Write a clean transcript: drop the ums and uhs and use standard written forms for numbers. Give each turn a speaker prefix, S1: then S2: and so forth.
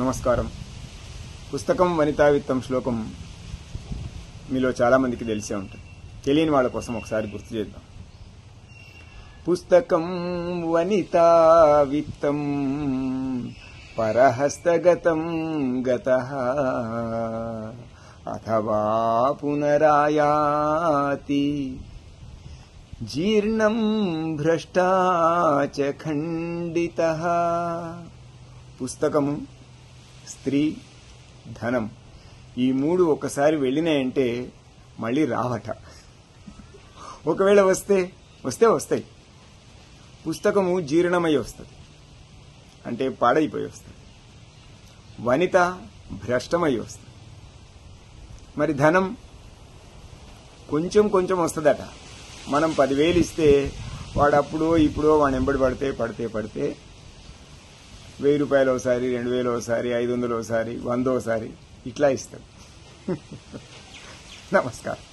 S1: నమస్కారం. పుస్తకం వనితా విత్తం శ్లోకం మీలో చాలా మందికి తెలిసే ఉంటుంది. తెలియని వాళ్ళ కోసం ఒకసారి గుర్తు చేద్దాం. పుస్తకం వనితా విత్తం పరహస్తగతం గతః అథవా పునరాయాతి జీర్ణం భ్రష్టా చ ఖండితః. పుస్తకము, స్త్రీ, ధనం ఈ మూడు ఒకసారి వెళ్ళినాయంటే మళ్ళీ రావట. ఒకవేళ వస్తే వస్తాయి. పుస్తకము జీర్ణమై వస్తుంది, అంటే పాడైపోయి వస్తుంది. వనిత భ్రష్టమై వస్తుంది. మరి ధనం కొంచెం కొంచెం వస్తుందట. మనం 10,000 ఇస్తే వాడు అప్పుడో ఇప్పుడో వాడు ఎంబడి పడితే 1,000 రూపాయలు ఒకసారి, 2,000 ఒకసారి, 500 ఒకసారి, 100 ఒకసారి ఇట్లా ఇస్తాడు. నమస్కారం.